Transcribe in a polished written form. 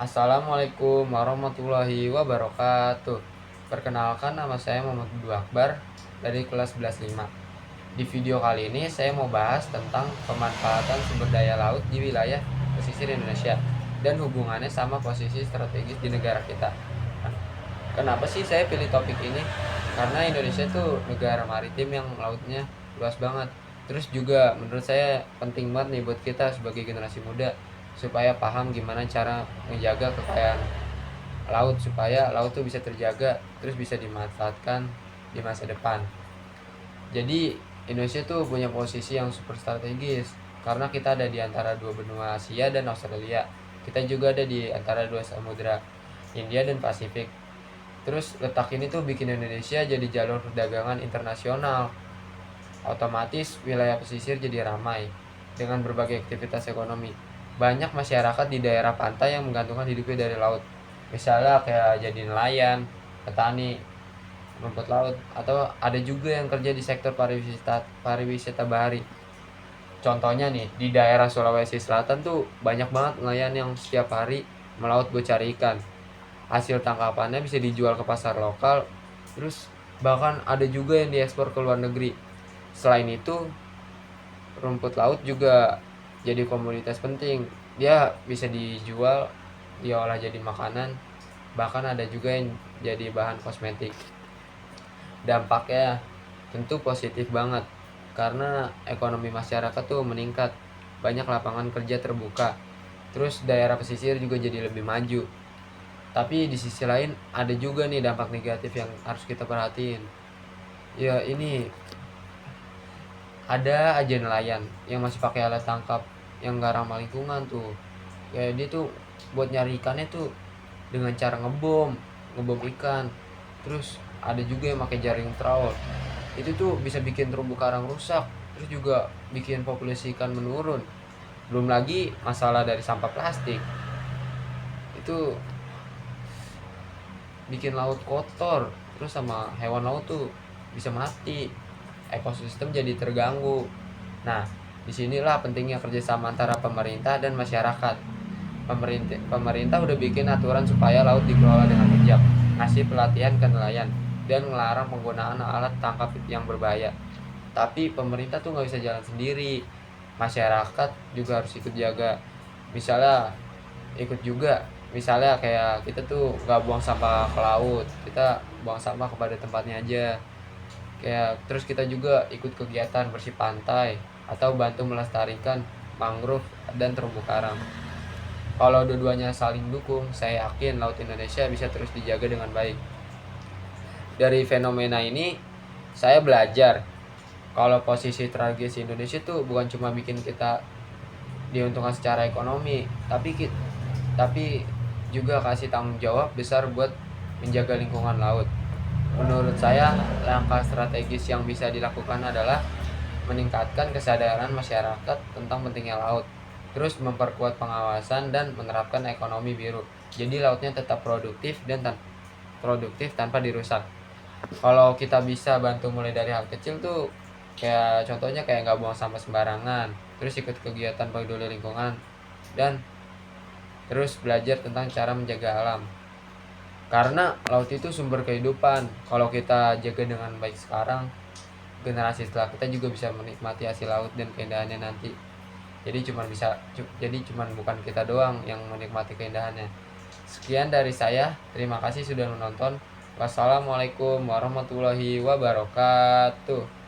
Assalamualaikum warahmatullahi wabarakatuh. Perkenalkan, nama saya Muhammad Abdul Akbar dari kelas 11 5. Di video kali ini saya mau bahas tentang pemanfaatan sumber daya laut di wilayah pesisir Indonesia dan hubungannya sama posisi strategis di negara kita. Kenapa sih saya pilih topik ini? Karena Indonesia tuh negara maritim yang lautnya luas banget. Terus juga menurut saya penting banget nih buat kita sebagai generasi muda supaya paham gimana cara menjaga kekayaan laut supaya laut tuh bisa terjaga terus bisa dimanfaatkan di masa depan. Jadi Indonesia tuh punya posisi yang super strategis karena kita ada di antara dua benua Asia dan Australia. Kita juga ada di antara dua samudra, India dan Pasifik. Terus letak ini tuh bikin Indonesia jadi jalur perdagangan internasional. Otomatis wilayah pesisir jadi ramai dengan berbagai aktivitas ekonomi. Banyak masyarakat di daerah pantai yang menggantungkan hidupnya dari laut. Misalnya kayak jadi nelayan, petani, rumput laut, atau ada juga yang kerja di sektor pariwisata bahari. Contohnya nih, di daerah Sulawesi Selatan tuh banyak banget nelayan yang setiap hari melaut buat cari ikan. Hasil tangkapannya bisa dijual ke pasar lokal, terus bahkan ada juga yang diekspor ke luar negeri. Selain itu, rumput laut juga jadi komoditas penting. Dia bisa dijual, diolah jadi makanan, bahkan ada juga yang jadi bahan kosmetik. Dampaknya tentu positif banget karena ekonomi masyarakat tuh meningkat, banyak lapangan kerja terbuka, terus daerah pesisir juga jadi lebih maju. Tapi di sisi lain ada juga nih dampak negatif yang harus kita perhatiin. Ya ini ada aja nelayan yang masih pakai alat tangkap yang gak ramah lingkungan tuh. Ya dia tuh buat nyari ikannya tuh dengan cara ngebom ikan. Terus ada juga yang pakai jaring trawl. Itu tuh bisa bikin terumbu karang rusak, terus juga bikin populasi ikan menurun. Belum lagi masalah dari sampah plastik. Itu bikin laut kotor, terus sama hewan laut tuh bisa mati, ekosistem jadi terganggu. Nah, disinilah pentingnya kerjasama antara pemerintah dan masyarakat. Pemerintah udah bikin aturan supaya laut dikelola dengan bijak, ngasih pelatihan ke nelayan, dan melarang penggunaan alat tangkap yang berbahaya. Tapi pemerintah tuh nggak bisa jalan sendiri, masyarakat juga harus ikut jaga. Misalnya ikut juga, misalnya kayak kita tuh nggak buang sampah ke laut, kita buang sampah kepada tempatnya aja. Kayak terus kita juga ikut kegiatan bersih pantai atau bantu melestarikan mangrove dan terumbu karang. Kalau dua-duanya saling dukung, saya yakin laut Indonesia bisa terus dijaga dengan baik. Dari fenomena ini, saya belajar kalau posisi tragis Indonesia tuh bukan cuma bikin kita diuntungkan secara ekonomi, tapi juga kasih tanggung jawab besar buat menjaga lingkungan laut. Menurut saya, langkah strategis yang bisa dilakukan adalah meningkatkan kesadaran masyarakat tentang pentingnya laut, terus memperkuat pengawasan dan menerapkan ekonomi biru. Jadi lautnya tetap produktif tanpa dirusak. Kalau kita bisa bantu mulai dari hal kecil tuh, kayak contohnya kayak nggak buang sampah sembarangan, terus ikut kegiatan peduli lingkungan, dan terus belajar tentang cara menjaga alam. Karena laut itu sumber kehidupan. Kalau kita jaga dengan baik sekarang, generasi setelah kita juga bisa menikmati hasil laut dan keindahannya nanti. Jadi cuman bukan kita doang yang menikmati keindahannya. Sekian dari saya. Terima kasih sudah menonton. Wassalamualaikum warahmatullahi wabarakatuh.